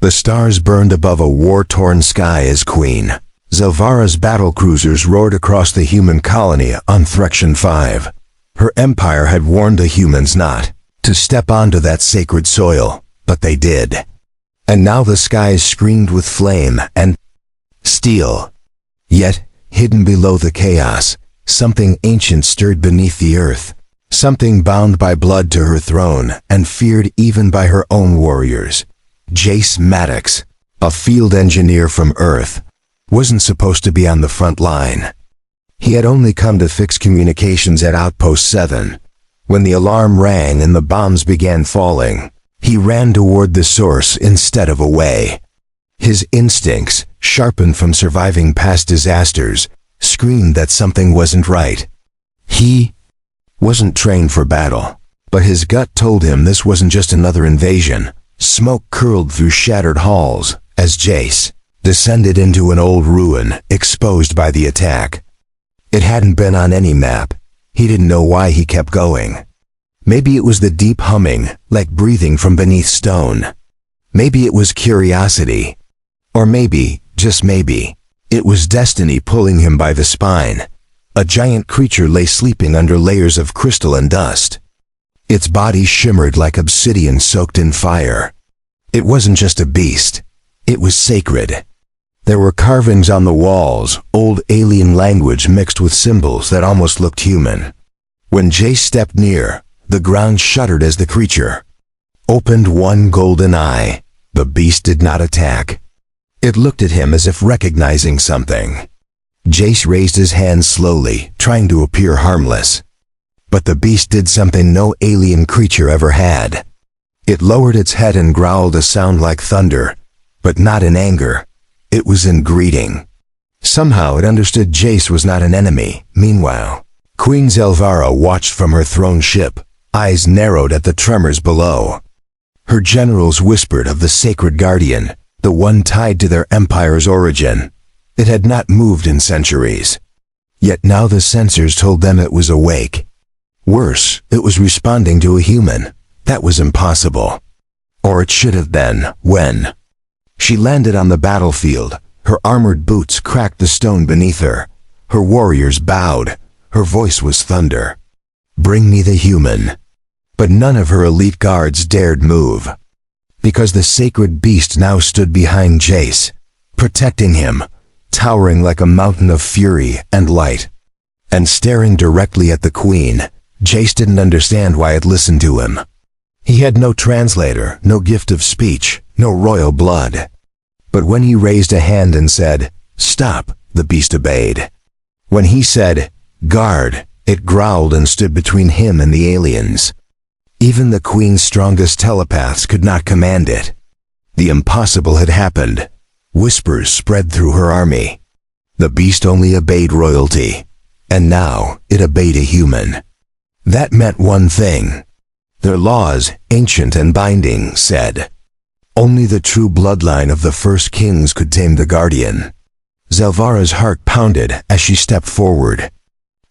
The stars burned above a war-torn sky as Queen Zelvara's battlecruisers roared across the human colony on Threction 5. Her empire had warned the humans not to step onto that sacred soil, but they did. And now the skies screamed with flame and steel. Yet, hidden below the chaos, something ancient stirred beneath the earth. Something bound by blood to her throne and feared even by her own warriors. Jace Maddox, a field engineer from Earth, wasn't supposed to be on the front line. He had only come to fix communications at Outpost 7. When the alarm rang and the bombs began falling, he ran toward the source instead of away. His instincts, sharpened from surviving past disasters, screamed that something wasn't right. He wasn't trained for battle, but his gut told him this wasn't just another invasion. Smoke curled through shattered halls as Jace descended into an old ruin exposed by the attack. It hadn't been on any map. He didn't know why he kept going. Maybe it was the deep humming, like breathing from beneath stone. Maybe it was curiosity. Or maybe, just maybe, it was destiny pulling him by the spine. A giant creature lay sleeping under layers of crystal and dust. Its body shimmered like obsidian soaked in fire. It wasn't just a beast. It was sacred. There were carvings on the walls, old alien language mixed with symbols that almost looked human. When Jace stepped near, the ground shuddered as the creature opened one golden eye. The beast did not attack. It looked at him as if recognizing something. Jace raised his hand slowly, trying to appear harmless. But the beast did something no alien creature ever had. It lowered its head and growled a sound like thunder, but not in anger. It was in greeting. Somehow it understood Jace was not an enemy. Meanwhile, Queen Zelvara watched from her throne ship, eyes narrowed at the tremors below. Her generals whispered of the sacred guardian, the one tied to their empire's origin. It had not moved in centuries. Yet now the sensors told them it was awake. Worse, it was responding to a human. That was impossible. Or it should have been, when she landed on the battlefield. Her armored boots cracked the stone beneath her. Her warriors bowed. Her voice was thunder. Bring me the human. But none of her elite guards dared move. Because the sacred beast now stood behind Jace, protecting him, towering like a mountain of fury and light. And staring directly at the queen, Jace didn't understand why it listened to him. He had no translator, no gift of speech, no royal blood. But when he raised a hand and said, "Stop," the beast obeyed. When he said, "Guard," it growled and stood between him and the aliens. Even the queen's strongest telepaths could not command it. The impossible had happened. Whispers spread through her army. The beast only obeyed royalty, and now it obeyed a human. That meant one thing. Their laws, ancient and binding, said only the true bloodline of the first kings could tame the guardian. Zelvara's heart pounded as she stepped forward.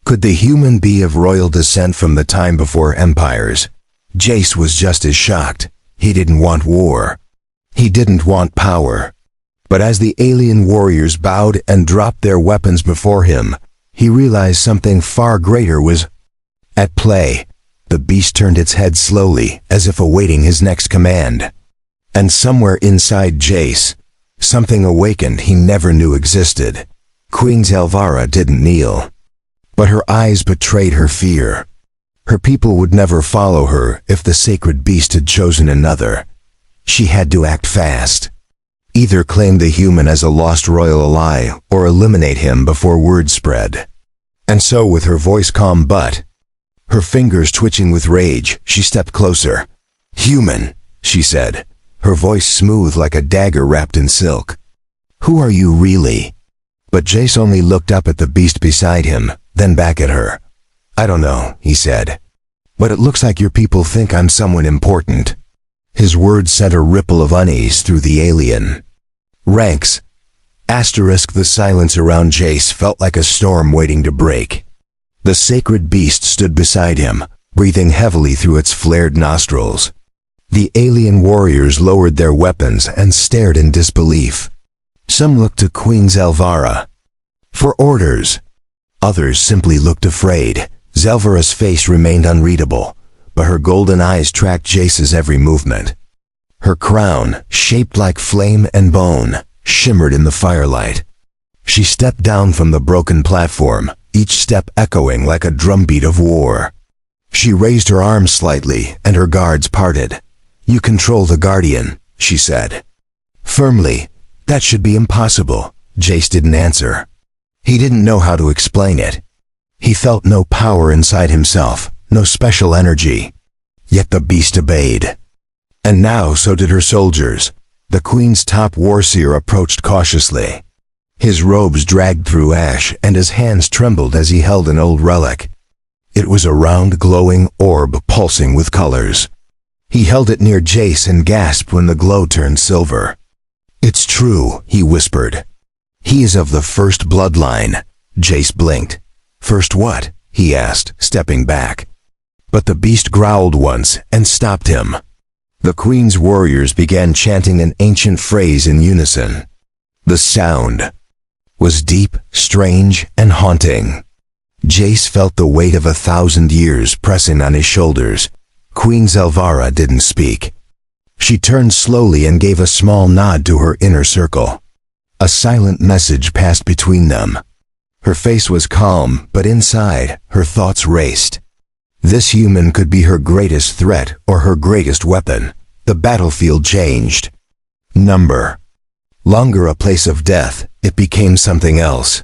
Could the human be of royal descent from the time before empires? Jace was just as shocked. He didn't want war. He didn't want power. But as the alien warriors bowed and dropped their weapons before him, he realized something far greater was at play. The beast turned its head slowly, as if awaiting his next command. And somewhere inside Jace, something awakened he never knew existed. Queen Zelvara didn't kneel, but her eyes betrayed her fear. Her people would never follow her if the sacred beast had chosen another. She had to act fast. Either claim the human as a lost royal ally or eliminate him before word spread. And so, with her voice calm but her fingers twitching with rage, she stepped closer. "Human," she said, her voice smooth like a dagger wrapped in silk. "Who are you really?" But Jace only looked up at the beast beside him, then back at her. "I don't know," he said, "but it looks like your people think I'm someone important." His words sent a ripple of unease through the alien ranks. The silence around Jace felt like a storm waiting to break. The sacred beast stood beside him, breathing heavily through its flared nostrils. The alien warriors lowered their weapons and stared in disbelief. Some looked to Queen Zelvara for orders. Others simply looked afraid. Zelvara's face remained unreadable, but her golden eyes tracked Jace's every movement. Her crown, shaped like flame and bone, shimmered in the firelight. She stepped down from the broken platform, each step echoing like a drumbeat of war. She raised her arms slightly, and her guards parted. "You control the Guardian," she said. Firmly. "That should be impossible." Jace didn't answer. He didn't know how to explain it. He felt no power inside himself, no special energy. Yet the beast obeyed. And now so did her soldiers. The Queen's top warseer approached cautiously. His robes dragged through ash, and his hands trembled as he held an old relic. It was a round, glowing orb pulsing with colors. He held it near Jace and gasped when the glow turned silver. "It's true," he whispered. "He is of the first bloodline." Jace blinked. "First what?" he asked, stepping back. But the beast growled once and stopped him. The Queen's warriors began chanting an ancient phrase in unison. The sound was deep, strange, and haunting. Jace felt the weight of 1,000 years pressing on his shoulders. Queen Zelvara didn't speak. She turned slowly and gave a small nod to her inner circle. A silent message passed between them. Her face was calm, but inside, her thoughts raced. This human could be her greatest threat or her greatest weapon. The battlefield changed. Number. Longer a place of death, it became something else.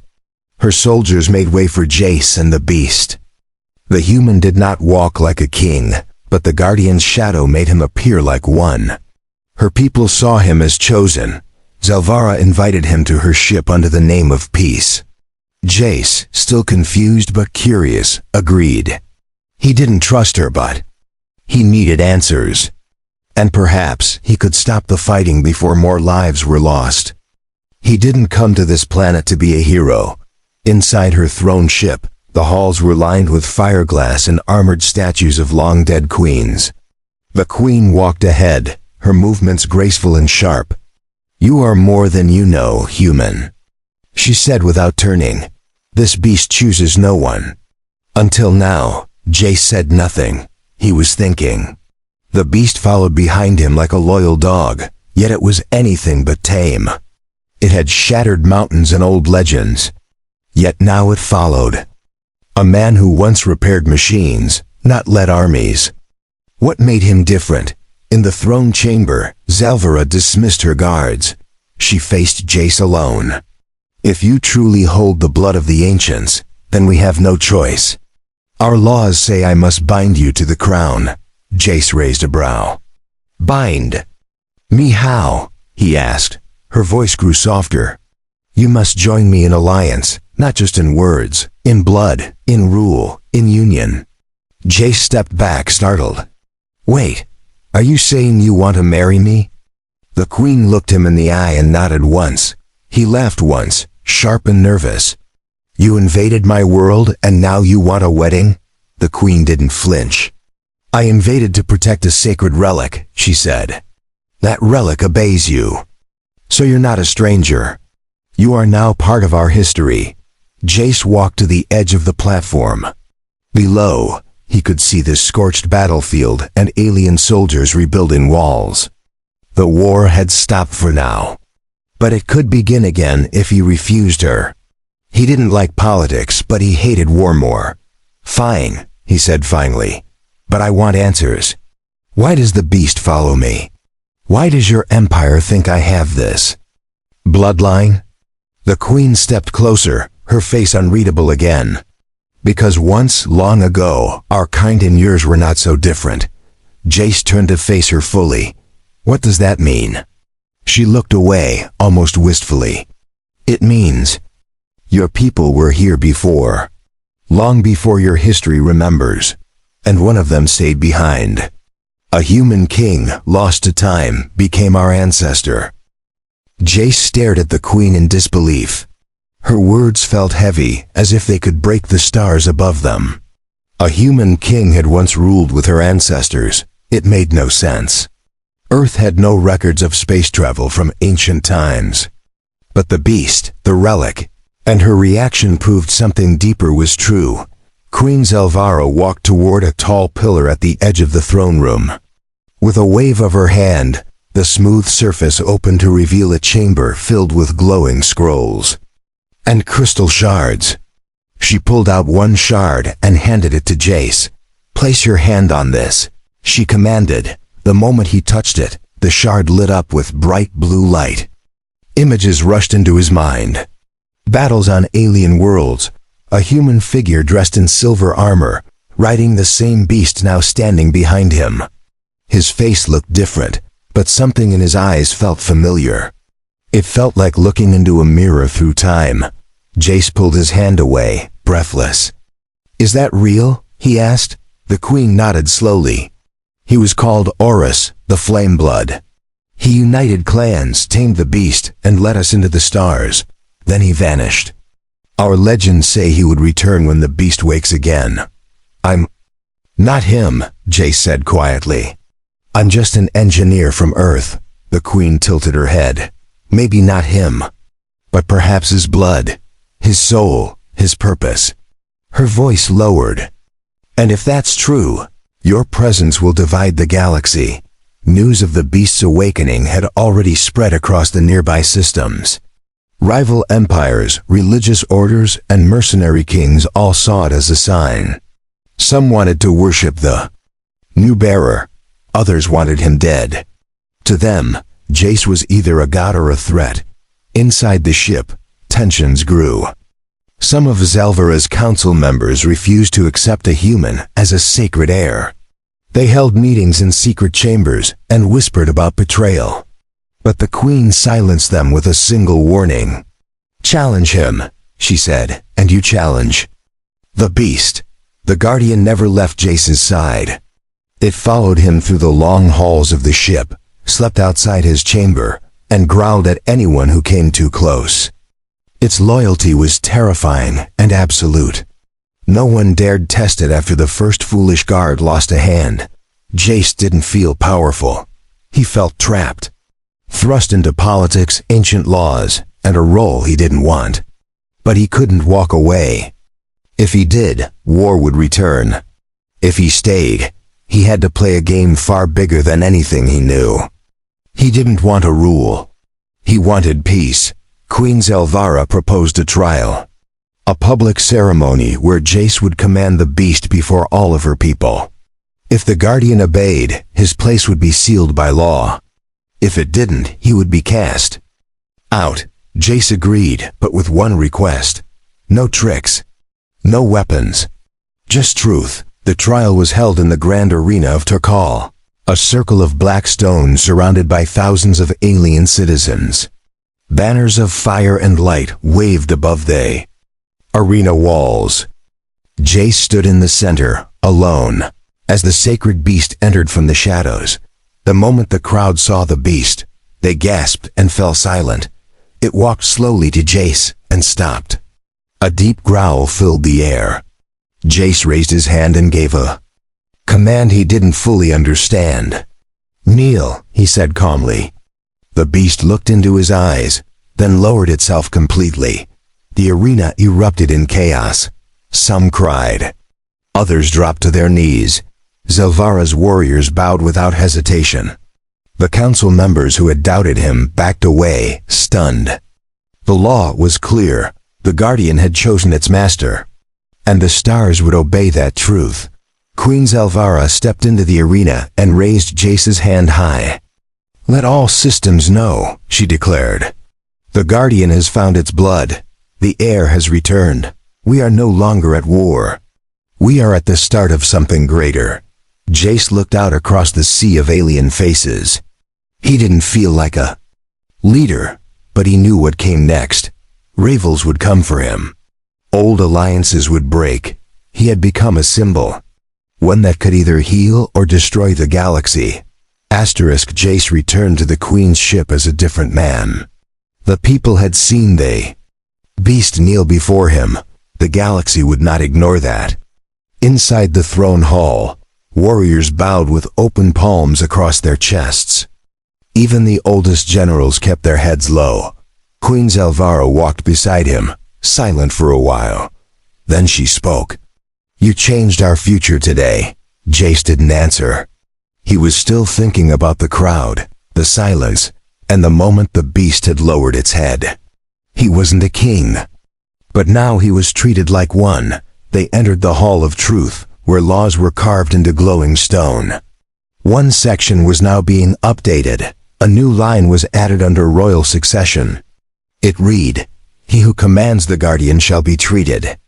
Her soldiers made way for Jace and the beast. The human did not walk like a king, but the Guardian's shadow made him appear like one. Her people saw him as chosen. Zelvara invited him to her ship under the name of peace. Jace, still confused but curious, agreed. He didn't trust her, but he needed answers. And perhaps he could stop the fighting before more lives were lost. He didn't come to this planet to be a hero. Inside her throne ship, the halls were lined with fireglass and armored statues of long-dead queens. The Queen walked ahead, her movements graceful and sharp. "You are more than you know, human," she said without turning. "This beast chooses no one." Until now, Jace said nothing. He was thinking. The beast followed behind him like a loyal dog, yet it was anything but tame. It had shattered mountains and old legends. Yet now it followed. A man who once repaired machines, not led armies. What made him different? In the throne chamber, Zelvara dismissed her guards. She faced Jace alone. "If you truly hold the blood of the ancients, then we have no choice. Our laws say I must bind you to the crown." Jace raised a brow. "Bind? Me how?" he asked. Her voice grew softer. "You must join me in alliance, not just in words, in blood, in rule, in union." Jace stepped back, startled. "Wait, are you saying you want to marry me?" The Queen looked him in the eye and nodded once. He laughed once, sharp and nervous. "You invaded my world and now you want a wedding?" The Queen didn't flinch. "I invaded to protect a sacred relic," she said. "That relic obeys you. So you're not a stranger. You are now part of our history." Jace walked to the edge of the platform. Below, he could see the scorched battlefield and alien soldiers rebuilding walls. The war had stopped for now. But it could begin again if he refused her. He didn't like politics, but he hated war more. "Fine," he said finally. "But I want answers. Why does the beast follow me? Why does your empire think I have this bloodline?" The Queen stepped closer, her face unreadable again. "Because once, long ago, our kind and yours were not so different." Jace turned to face her fully. "What does that mean?" She looked away, almost wistfully. "It means your people were here before, long before your history remembers, and one of them stayed behind. A human king, lost to time, became our ancestor." Jace stared at the Queen in disbelief. Her words felt heavy, as if they could break the stars above them. A human king had once ruled with her ancestors. It made no sense. Earth had no records of space travel from ancient times. But the beast, the relic, and her reaction proved something deeper was true. Queen Zelvara walked toward a tall pillar at the edge of the throne room. With a wave of her hand, the smooth surface opened to reveal a chamber filled with glowing scrolls and crystal shards. She pulled out one shard and handed it to Jace. "Place your hand on this," she commanded. The moment he touched it, the shard lit up with bright blue light. Images rushed into his mind. Battles on alien worlds, a human figure dressed in silver armor, riding the same beast now standing behind him. His face looked different, but something in his eyes felt familiar. It felt like looking into a mirror through time. Jace pulled his hand away, breathless. "Is that real?" he asked. The queen nodded slowly. "He was called Horus, the Flame Blood. He united clans, tamed the beast, and led us into the stars. Then he vanished. Our legends say he would return when the beast wakes again." "I'm not him," Jace said quietly. "I'm just an engineer from Earth." The queen tilted her head. "Maybe not him, but perhaps his blood, his soul, his purpose." Her voice lowered. "And if that's true, your presence will divide the galaxy." News of the beast's awakening had already spread across the nearby systems. Rival empires, religious orders, and mercenary kings all saw it as a sign. Some wanted to worship the new bearer. Others wanted him dead. To them, Jace was either a god or a threat. Inside the ship, tensions grew. Some of Zelvara's council members refused to accept a human as a sacred heir. They held meetings in secret chambers and whispered about betrayal. But the queen silenced them with a single warning. "Challenge him," she said, "and you challenge the beast." The guardian never left Jace's side. It followed him through the long halls of the ship, slept outside his chamber, and growled at anyone who came too close. Its loyalty was terrifying and absolute. No one dared test it after the first foolish guard lost a hand. Jace didn't feel powerful. He felt trapped, thrust into politics, ancient laws, and a role he didn't want. But he couldn't walk away. If he did, war would return. If he stayed, he had to play a game far bigger than anything he knew. He didn't want to rule. He wanted peace. Queen Zelvara proposed a trial. A public ceremony where Jace would command the beast before all of her people. If the guardian obeyed, his place would be sealed by law. If it didn't, he would be cast out. Jace agreed, but with one request. No tricks. No weapons. Just truth. The trial was held in the grand arena of Turkal, a circle of black stone surrounded by thousands of alien citizens. Banners of fire and light waved above the arena walls. Jace stood in the center, alone, as the sacred beast entered from the shadows. The moment the crowd saw the beast, they gasped and fell silent. It walked slowly to Jace and stopped. A deep growl filled the air. Jace raised his hand and gave a command he didn't fully understand. "Kneel," he said calmly. The beast looked into his eyes, then lowered itself completely. The arena erupted in chaos. Some cried. Others dropped to their knees. Zelvara's warriors bowed without hesitation. The council members who had doubted him backed away, stunned. The law was clear. The guardian had chosen its master, and the stars would obey that truth. Queen Zelvara stepped into the arena and raised Jace's hand high. "Let all systems know," she declared. "The guardian has found its blood. The heir has returned. We are no longer at war. We are at the start of something greater." Jace looked out across the sea of alien faces. He didn't feel like a leader, but he knew what came next. Rivals would come for him. Old alliances would break. He had become a symbol, one that could either heal or destroy the galaxy. Jace returned to the Queen's ship as a different man. The people had seen the beast kneel before him. The galaxy would not ignore that. Inside the throne hall, warriors bowed with open palms across their chests. Even the oldest generals kept their heads low. Queen Zelvara walked beside him, silent for a while. Then she spoke. "You changed our future today." Jace didn't answer. He was still thinking about the crowd, the silence, and the moment the beast had lowered its head. He wasn't a king. But now he was treated like one. They entered the Hall of Truth, where laws were carved into glowing stone. One section was now being updated. A new line was added under royal succession. It read, "He who commands the guardian shall be treated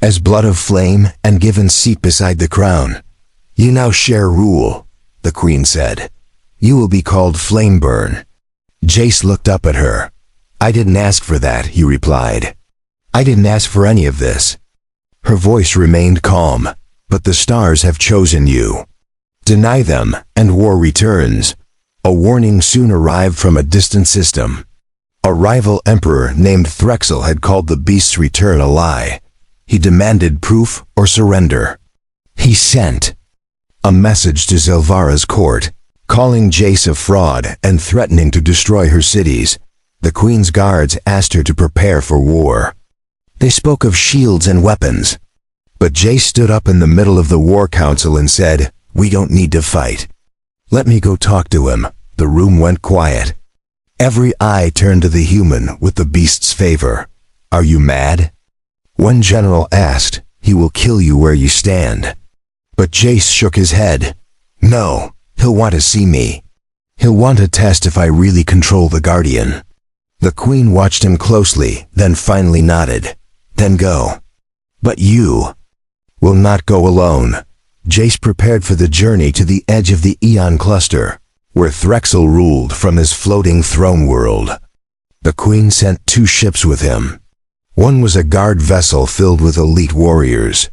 as blood of flame and given seat beside the crown. You now share rule," the queen said. "You will be called Flameburn." Jace looked up at her. "I didn't ask for that," he replied. "I didn't ask for any of this." Her voice remained calm. "But the stars have chosen you. Deny them, and war returns." A warning soon arrived from a distant system. A rival emperor named Threxel had called the beast's return a lie. He demanded proof or surrender. He sent a message to Zelvara's court, calling Jace a fraud and threatening to destroy her cities. The queen's guards asked her to prepare for war. They spoke of shields and weapons. But Jace stood up in the middle of the war council and said, "We don't need to fight. Let me go talk to him." The room went quiet. Every eye turned to the human with the beast's favor. "Are you mad?" One general asked. "He will kill you where you stand." But Jace shook his head. "No, he'll want to see me. He'll want to test if I really control the Guardian." The queen watched him closely, then finally nodded. "Then go." "But you will not go alone." Jace prepared for the journey to the edge of the Eon Cluster, where Threxel ruled from his floating throne world. The queen sent 2 ships with him. One was a guard vessel filled with elite warriors.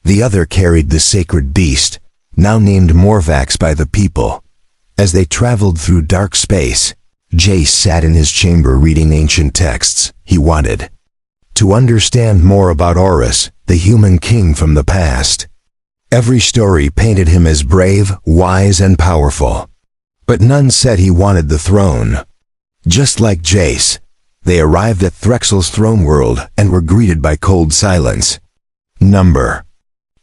The other carried the sacred beast, now named Morvax by the people. As they traveled through dark space, Jace sat in his chamber reading ancient texts. He wanted to understand more about Horus, the human king from the past. Every story painted him as brave, wise, and powerful. But none said he wanted the throne. Just like Jace, they arrived at Threxel's throne world and were greeted by cold silence. Number.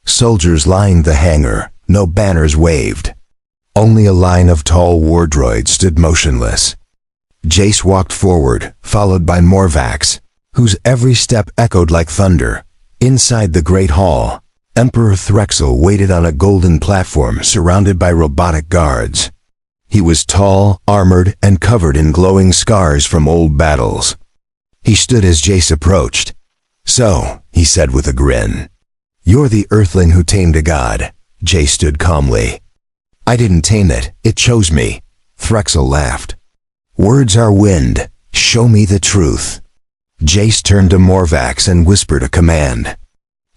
Soldiers lined the hangar, no banners waved. Only a line of tall war droids stood motionless. Jace walked forward, followed by Morvax, whose every step echoed like thunder. Inside the great hall, Emperor Threxel waited on a golden platform surrounded by robotic guards. He was tall, armored, and covered in glowing scars from old battles. He stood as Jace approached. "So," he said with a grin, "you're the earthling who tamed a god." Jace stood calmly. "I didn't tame it, it chose me." Threxel laughed. "Words are wind. Show me the truth." Jace turned to Morvax and whispered a command.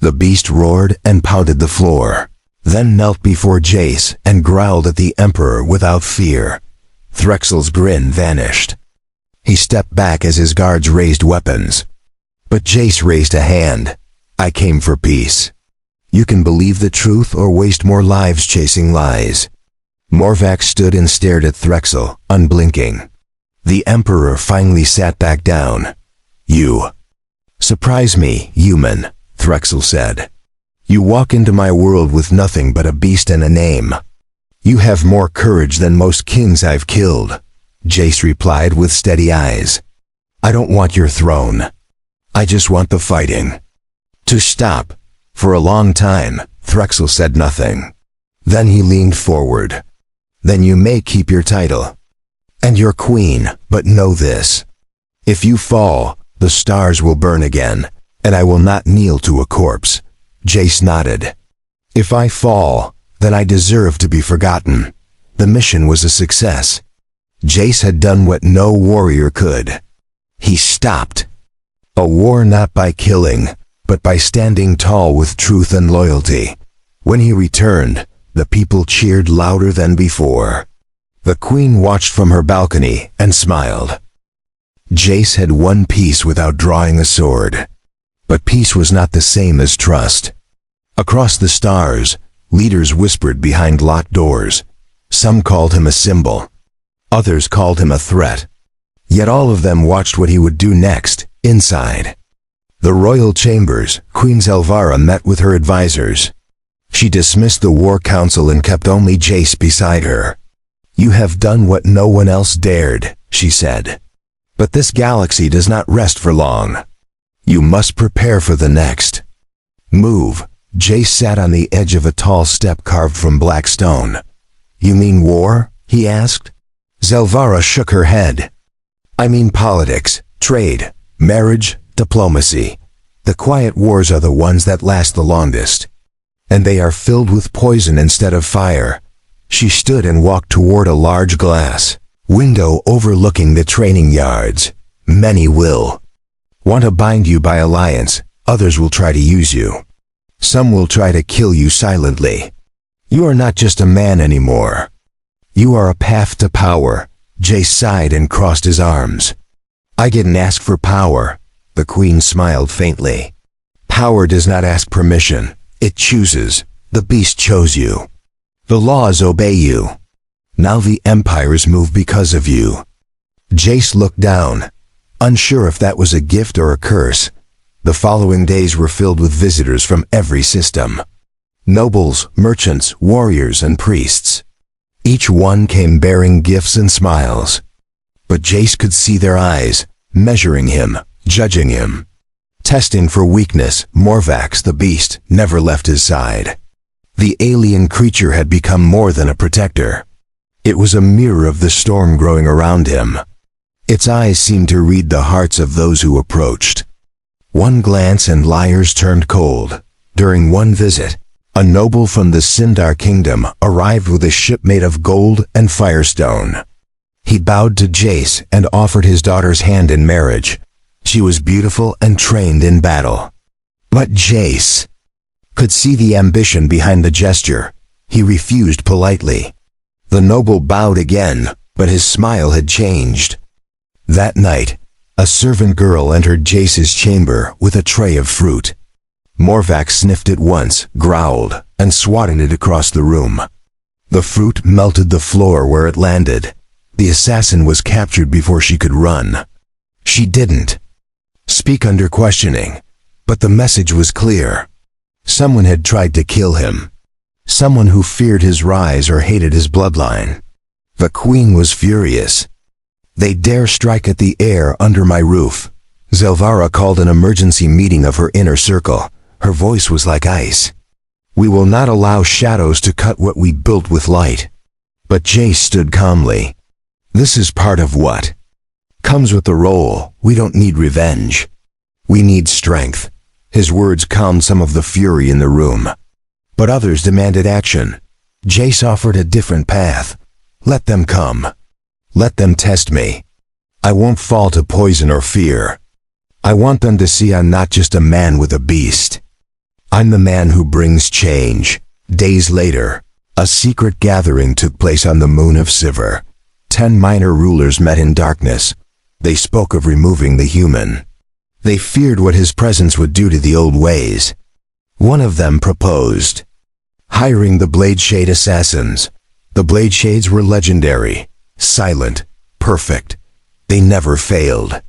The beast roared and pounded the floor, then knelt before Jace and growled at the Emperor without fear. Threxel's grin vanished. He stepped back as his guards raised weapons. But Jace raised a hand. "I came for peace. You can believe the truth or waste more lives chasing lies." Morvax stood and stared at Threxel, unblinking. The Emperor finally sat back down. "You surprise me, human," Threxel said. "You walk into my world with nothing but a beast and a name. You have more courage than most kings I've killed." Jace replied with steady eyes. "I don't want your throne. I just want the fighting to stop." For a long time, Threxel said nothing. Then he leaned forward. "Then you may keep your title and your queen, but know this. If you fall, the stars will burn again, and I will not kneel to a corpse." Jace nodded. "If I fall, then I deserve to be forgotten." The mission was a success. Jace had done what no warrior could. He stopped a war not by killing, but by standing tall with truth and loyalty. When he returned, the people cheered louder than before. The queen watched from her balcony and smiled. Jace had won peace without drawing a sword. But peace was not the same as trust. Across the stars, leaders whispered behind locked doors. Some called him a symbol. Others called him a threat. Yet all of them watched what he would do next, inside the royal chambers. Queen Zelvara met with her advisors. She dismissed the war council and kept only Jace beside her. "You have done what no one else dared," she said. "But this galaxy does not rest for long. You must prepare for the next move." Jace sat on the edge of a tall step carved from black stone. "You mean war?" he asked. Zelvara shook her head. "I mean politics, trade, marriage, diplomacy. The quiet wars are the ones that last the longest. And they are filled with poison instead of fire." She stood and walked toward a large glass window overlooking the training yards. "Many will want to bind you by alliance. Others will try to use you. Some will try to kill you silently. You are not just a man anymore. You are a path to power." Jace sighed and crossed his arms. "I didn't ask for power." The queen smiled faintly. "Power does not ask permission. It chooses. The beast chose you. The laws obey you. Now the empires move because of you." Jace looked down, unsure if that was a gift or a curse. The following days were filled with visitors from every system. Nobles, merchants, warriors, and priests. Each one came bearing gifts and smiles. But Jace could see their eyes, measuring him, judging him, testing for weakness. Morvax, the beast, never left his side. The alien creature had become more than a protector. It was a mirror of the storm growing around him. Its eyes seemed to read the hearts of those who approached. One glance and liars turned cold. During one visit, a noble from the Sindar kingdom arrived with a ship made of gold and firestone. He bowed to Jace and offered his daughter's hand in marriage. She was beautiful and trained in battle. But Jace could see the ambition behind the gesture. He refused politely. The noble bowed again, but his smile had changed. That night, a servant girl entered Jace's chamber with a tray of fruit. Morvax sniffed it once, growled, and swatted it across the room. The fruit melted the floor where it landed. The assassin was captured before she could run. She didn't speak under questioning, but the message was clear. Someone had tried to kill him. Someone who feared his rise or hated his bloodline. The queen was furious. "They dare strike at the air under my roof." Zelvara called an emergency meeting of her inner circle. Her voice was like ice. "We will not allow shadows to cut what we built with light." But Jace stood calmly. "This is part of what comes with the role. We don't need revenge. We need strength." His words calmed some of the fury in the room. But others demanded action. Jace offered a different path. "Let them come. Let them test me. I won't fall to poison or fear. I want them to see I'm not just a man with a beast. I'm the man who brings change." Days later, a secret gathering took place on the moon of Sivir. 10 minor rulers met in darkness. They spoke of removing the human. They feared what his presence would do to the old ways. One of them proposed hiring the Bladeshade assassins. The Bladeshades were legendary, silent, perfect. They never failed.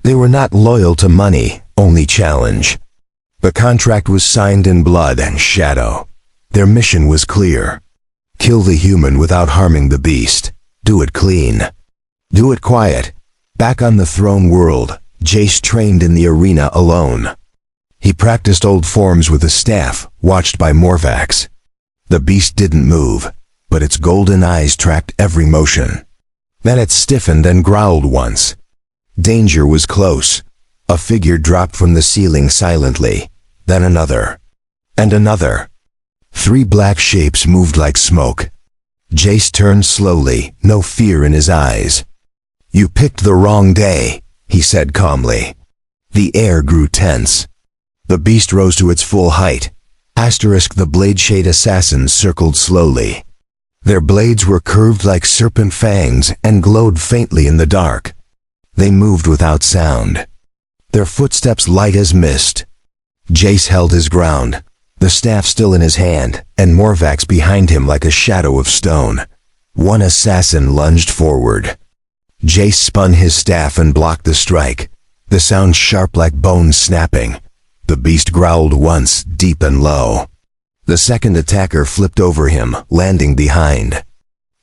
They were not loyal to money, only challenge. The contract was signed in blood and shadow. Their mission was clear. Kill the human without harming the beast. Do it clean. Do it quiet. Back on the throne world, Jace trained in the arena alone. He practiced old forms with a staff, watched by Morvax. The beast didn't move, but its golden eyes tracked every motion. Then it stiffened and growled once. Danger was close. A figure dropped from the ceiling silently, then another, and another. 3 black shapes moved like smoke. Jace turned slowly, no fear in his eyes. "You picked the wrong day," he said calmly. The air grew tense. The beast rose to its full height. The Bladeshade assassins circled slowly. Their blades were curved like serpent fangs and glowed faintly in the dark. They moved without sound, their footsteps light as mist. Jace held his ground, the staff still in his hand, and Morvax behind him like a shadow of stone. One assassin lunged forward. Jace spun his staff and blocked the strike, the sound sharp like bones snapping. The beast growled once, deep and low. The second attacker flipped over him, landing behind.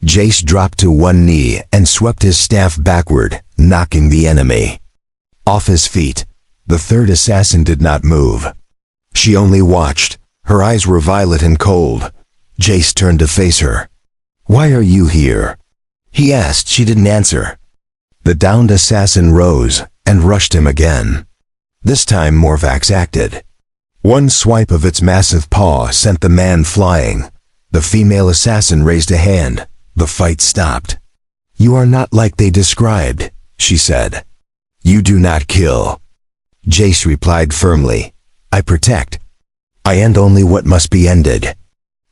Jace dropped to one knee and swept his staff backward, knocking the enemy off his feet. The third assassin did not move. She only watched. Her eyes were violet and cold. Jace turned to face her. "Why are you here?" he asked. She didn't answer. The downed assassin rose and rushed him again. This time Morvax acted. One swipe of its massive paw sent the man flying. The female assassin raised a hand. The fight stopped. "You are not like they described," she said. "You do not kill." Jace replied firmly. "I protect. I end only what must be ended."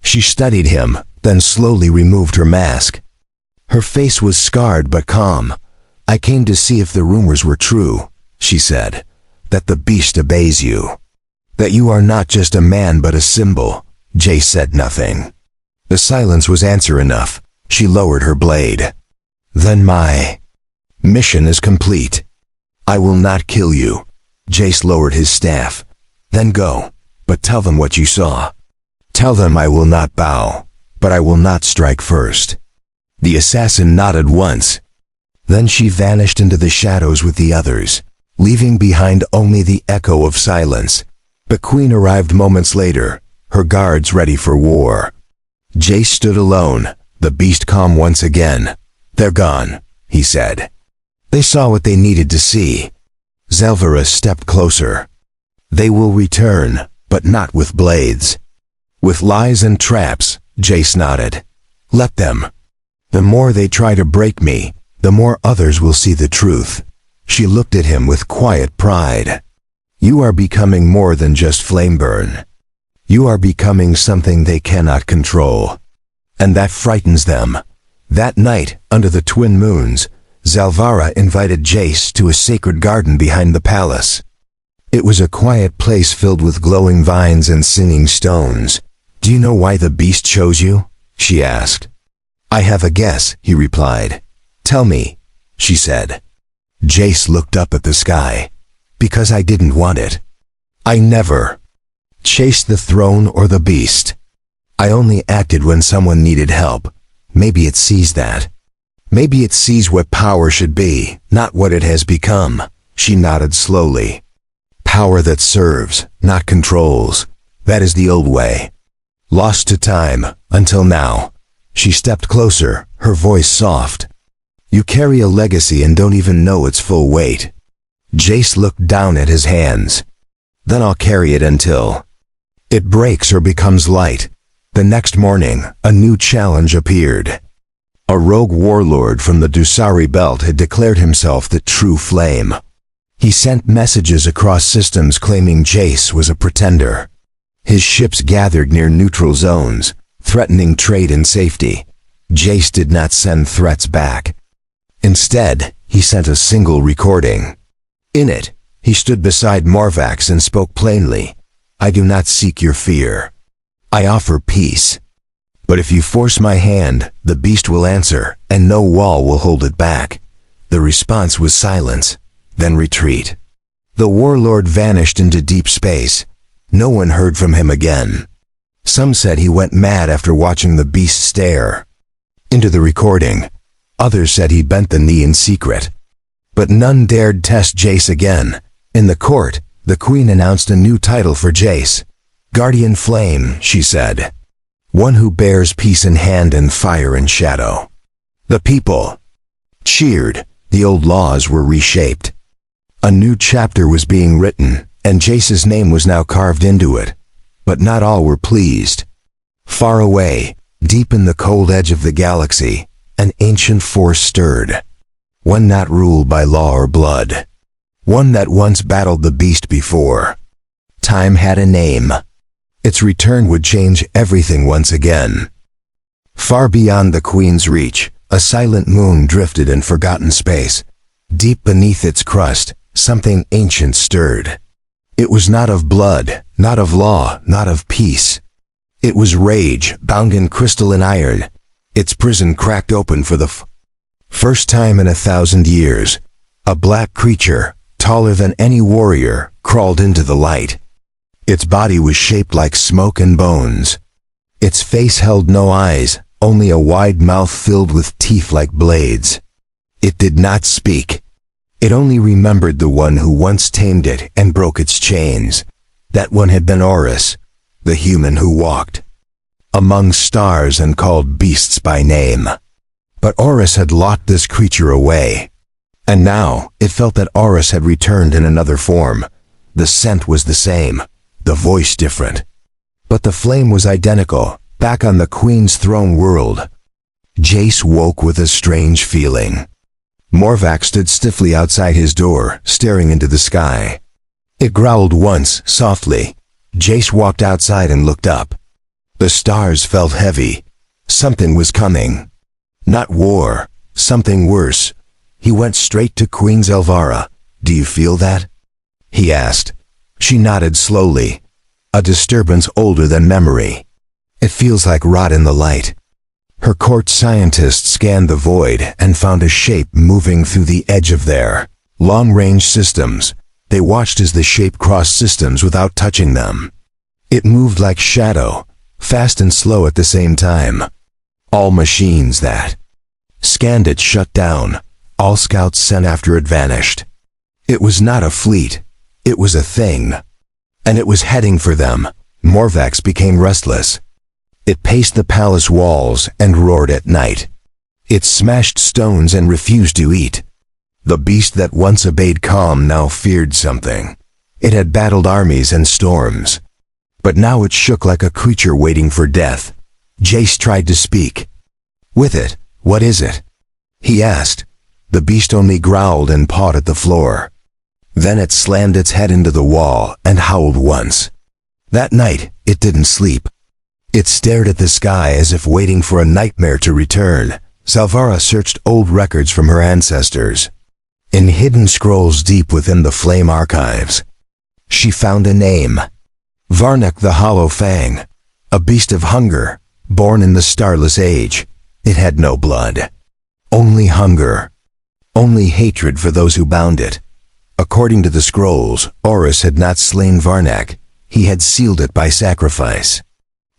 She studied him, then slowly removed her mask. Her face was scarred but calm. "I came to see if the rumors were true," she said. "That the beast obeys you. That you are not just a man but a symbol." Jace said nothing. The silence was answer enough. She lowered her blade. "Then my mission is complete. I will not kill you." Jace lowered his staff. "Then go, but tell them what you saw. Tell them I will not bow, but I will not strike first." The assassin nodded once. Then she vanished into the shadows with the others, leaving behind only the echo of silence. The queen arrived moments later, her guards ready for war. Jace stood alone, the beast calm once again. "They're gone," he said. "They saw what they needed to see." Zelvarus stepped closer. "They will return, but not with blades. With lies and traps," Jace nodded. "Let them. The more they try to break me, the more others will see the truth." She looked at him with quiet pride. "You are becoming more than just Flameburn. You are becoming something they cannot control. And that frightens them." That night, under the twin moons, Zelvara invited Jace to a sacred garden behind the palace. It was a quiet place filled with glowing vines and singing stones. "Do you know why the beast chose you?" she asked. "I have a guess," he replied. "Tell me," she said. Jace looked up at the sky. "Because I didn't want it. I never chased the throne or the beast. I only acted when someone needed help. Maybe it sees that. Maybe it sees what power should be, not what it has become." She nodded slowly. "Power that serves, not controls. That is the old way. Lost to time, until now." She stepped closer, her voice soft. "You carry a legacy and don't even know its full weight." Jace looked down at his hands. "Then I'll carry it until it breaks or becomes light." The next morning, a new challenge appeared. A rogue warlord from the Dusari Belt had declared himself the true flame. He sent messages across systems claiming Jace was a pretender. His ships gathered near neutral zones, threatening trade and safety. Jace did not send threats back. Instead, he sent a single recording. In it, he stood beside Morvax and spoke plainly. "I do not seek your fear. I offer peace. But if you force my hand, the beast will answer, and no wall will hold it back." The response was silence, then retreat. The warlord vanished into deep space. No one heard from him again. Some said he went mad after watching the beast stare into the recording. Others said he bent the knee in secret. But none dared test Jace again. In the court, the queen announced a new title for Jace. "Guardian Flame," she said. "One who bears peace in hand and fire in shadow." The people cheered. The old laws were reshaped. A new chapter was being written, and Jace's name was now carved into it. But not all were pleased. Far away, deep in the cold edge of the galaxy, an ancient force stirred. One not ruled by law or blood. One that once battled the beast before. Time had a name. Its return would change everything once again. Far beyond the Queen's reach, a silent moon drifted in forgotten space. Deep beneath its crust, something ancient stirred. It was not of blood, not of law, not of peace. It was rage, bound in crystal and iron. Its prison cracked open for the first time in 1,000 years. A black creature, taller than any warrior, crawled into the light. Its body was shaped like smoke and bones. Its face held no eyes, only a wide mouth filled with teeth like blades. It did not speak. It only remembered the one who once tamed it and broke its chains. That one had been Horus, the human who walked among stars and called beasts by name. But Horus had locked this creature away. And now, it felt that Horus had returned in another form. The scent was the same, the voice different. But the flame was identical, back on the Queen's throne world. Jace woke with a strange feeling. Morvac stood stiffly outside his door, staring into the sky. It growled once, softly. Jace walked outside and looked up. The stars felt heavy. Something was coming. Not war, something worse. He went straight to Queen Zelvara. "Do you feel that?" he asked. She nodded slowly. A disturbance older than memory. "It feels like rot in the light." Her court scientists scanned the void and found a shape moving through the edge of their long-range systems. They watched as the shape crossed systems without touching them. It moved like shadow, fast and slow at the same time. All machines that scanned it shut down. All scouts sent after it vanished. It was not a fleet. It was a thing. And it was heading for them. Morvax became restless. It paced the palace walls and roared at night. It smashed stones and refused to eat. The beast that once obeyed calm now feared something. It had battled armies and storms. But now it shook like a creature waiting for death. Jace tried to speak. "With it, what is it?" he asked. The beast only growled and pawed at the floor. Then it slammed its head into the wall and howled once. That night, it didn't sleep. It stared at the sky as if waiting for a nightmare to return. Zelvara searched old records from her ancestors. In hidden scrolls deep within the flame archives, she found a name. Varnak the Hollow Fang, a beast of hunger, born in the starless age. It had no blood. Only hunger. Only hatred for those who bound it. According to the scrolls, Horus had not slain Varnak. He had sealed it by sacrifice.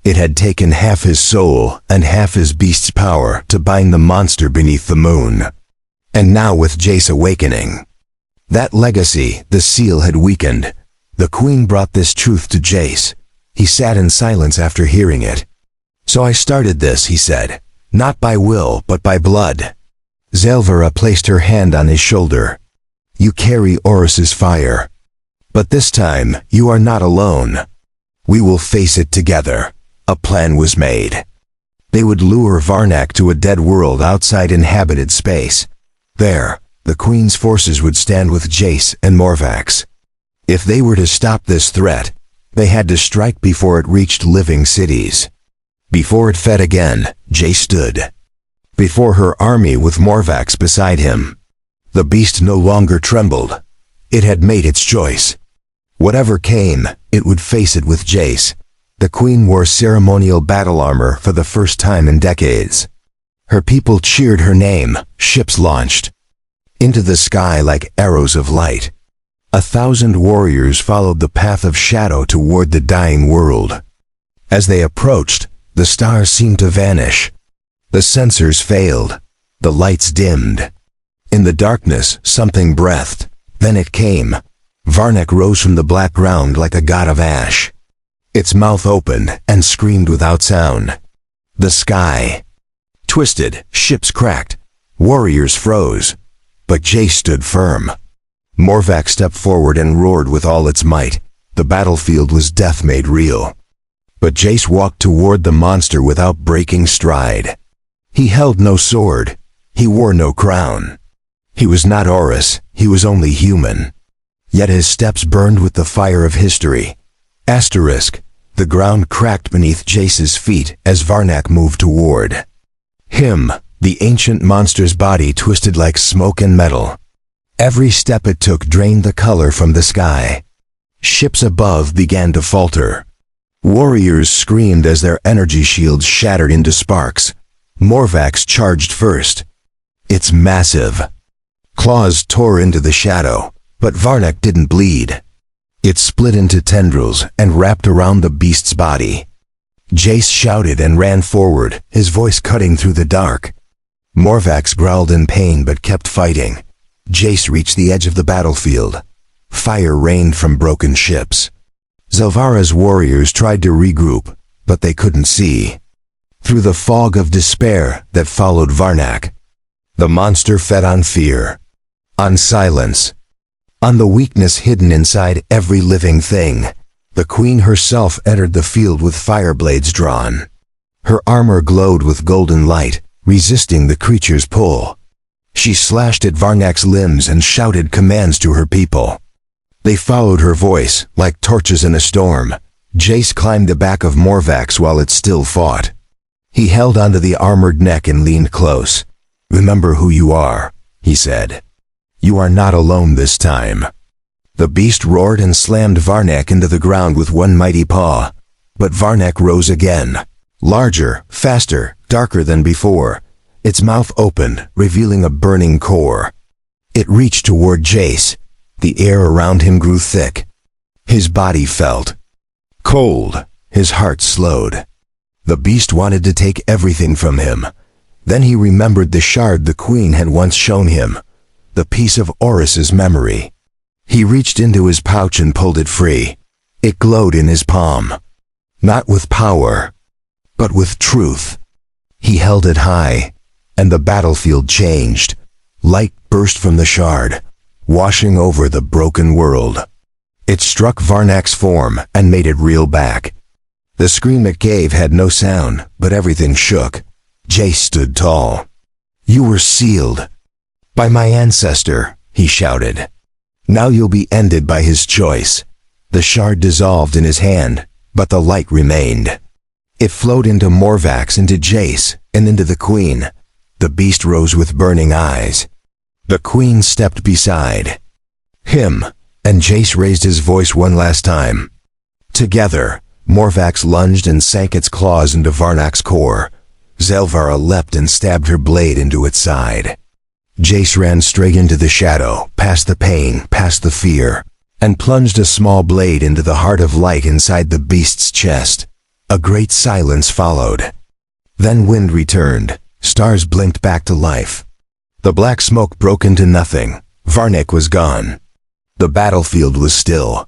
It had taken half his soul and half his beast's power to bind the monster beneath the moon. And now with Jace awakening, that legacy, the seal had weakened. The Queen brought this truth to Jace. He sat in silence after hearing it. "So I started this," he said. "Not by will, but by blood." Zelvara placed her hand on his shoulder. "You carry Horus's fire. But this time, you are not alone. We will face it together." A plan was made. They would lure Varnak to a dead world outside inhabited space. There, the Queen's forces would stand with Jace and Morvax. If they were to stop this threat, they had to strike before it reached living cities. Before it fed again, Jace stood before her army with Morvax beside him. The beast no longer trembled. It had made its choice. Whatever came, it would face it with Jace. The Queen wore ceremonial battle armor for the first time in decades. Her people cheered her name. Ships launched into the sky like arrows of light. 1,000 warriors followed the path of shadow toward the dying world. As they approached, the stars seemed to vanish. The sensors failed. The lights dimmed. In the darkness, something breathed. Then it came. Varnak rose from the black ground like a god of ash. Its mouth opened and screamed without sound. The sky twisted, ships cracked, warriors froze. But Jace stood firm. Morvac stepped forward and roared with all its might. The battlefield was death made real. But Jace walked toward the monster without breaking stride. He held no sword. He wore no crown. He was not Horus. He was only human. Yet his steps burned with the fire of history. Asterisk. The ground cracked beneath Jace's feet as Varnak moved toward him. The ancient monster's body twisted like smoke and metal. Every step it took drained the color from the sky. Ships above began to falter. Warriors screamed as their energy shields shattered into sparks. Morvax charged first. Its massive claws tore into the shadow, but Varnak didn't bleed. It split into tendrils and wrapped around the beast's body. Jace shouted and ran forward, his voice cutting through the dark. Morvax growled in pain but kept fighting. Jace reached the edge of the battlefield. Fire rained from broken ships. Zelvara's warriors tried to regroup, but they couldn't see. Through the fog of despair that followed Varnak, the monster fed on fear, on silence, on the weakness hidden inside every living thing. The queen herself entered the field with fire blades drawn. Her armor glowed with golden light, resisting the creature's pull. She slashed at Varnak's limbs and shouted commands to her people. They followed her voice, like torches in a storm. Jace climbed the back of Morvax while it still fought. He held onto the armored neck and leaned close. "Remember who you are," he said. "You are not alone this time." The beast roared and slammed Varnak into the ground with one mighty paw. But Varnak rose again. Larger, faster, darker than before. Its mouth opened, revealing a burning core. It reached toward Jace. The air around him grew thick. His body felt cold. His heart slowed. The beast wanted to take everything from him. Then he remembered the shard the queen had once shown him, the piece of Oris's memory. He reached into his pouch and pulled it free. It glowed in his palm. Not with power, but with truth. He held it high, and the battlefield changed. Light burst from the shard, washing over the broken world. It struck Varnak's form and made it reel back. The scream it gave had no sound, but everything shook. Jace stood tall. "You were sealed by my ancestor," he shouted. "Now you'll be ended by his choice." The shard dissolved in his hand, but the light remained. It flowed into Morvax, into Jace, and into the queen. The beast rose with burning eyes. The queen stepped beside him, and Jace raised his voice one last time. Together, Morvax lunged and sank its claws into Varnak's core. Zelvara leapt and stabbed her blade into its side. Jace ran straight into the shadow, past the pain, past the fear, and plunged a small blade into the heart of light inside the beast's chest. A great silence followed. Then wind returned. Stars blinked back to life. The black smoke broke into nothing. Varnak was gone. The battlefield was still.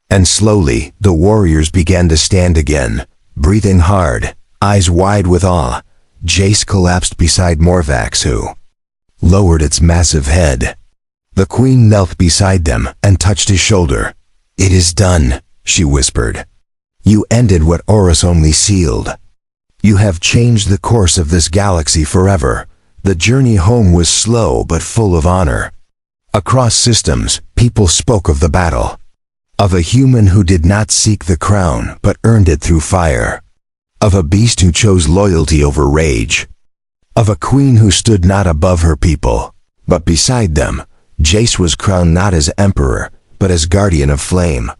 And slowly, the warriors began to stand again, breathing hard, eyes wide with awe. Jace collapsed beside Morvax, who lowered its massive head. The queen knelt beside them and touched his shoulder. "It is done," she whispered. "You ended what Oris only sealed. You have changed the course of this galaxy forever." The journey home was slow but full of honor. Across systems, people spoke of the battle. Of a human who did not seek the crown but earned it through fire. Of a beast who chose loyalty over rage. Of a queen who stood not above her people, but beside them. Jace was crowned not as emperor, but as guardian of flame,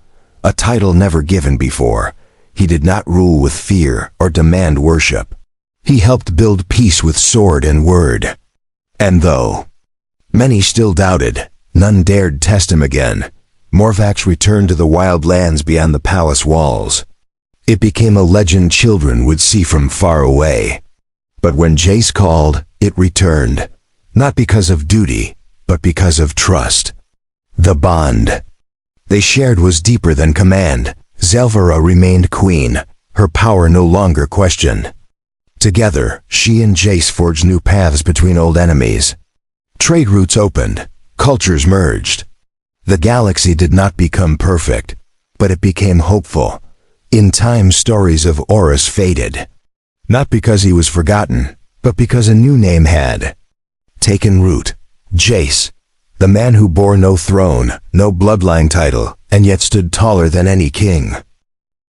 a title never given before. He did not rule with fear or demand worship. He helped build peace with sword and word. And though many still doubted, none dared test him again. Morvax returned to the wild lands beyond the palace walls. It became a legend children would see from far away. But when Jace called, it returned, not because of duty, but because of trust. The bond they shared was deeper than command. Zelvara remained queen, her power no longer questioned. Together, she and Jace forged new paths between old enemies. Trade routes opened, cultures merged. The galaxy did not become perfect, but it became hopeful. In time, stories of Oris faded. Not because he was forgotten, but because a new name had taken root. Jace, the man who bore no throne, no bloodline title, and yet stood taller than any king.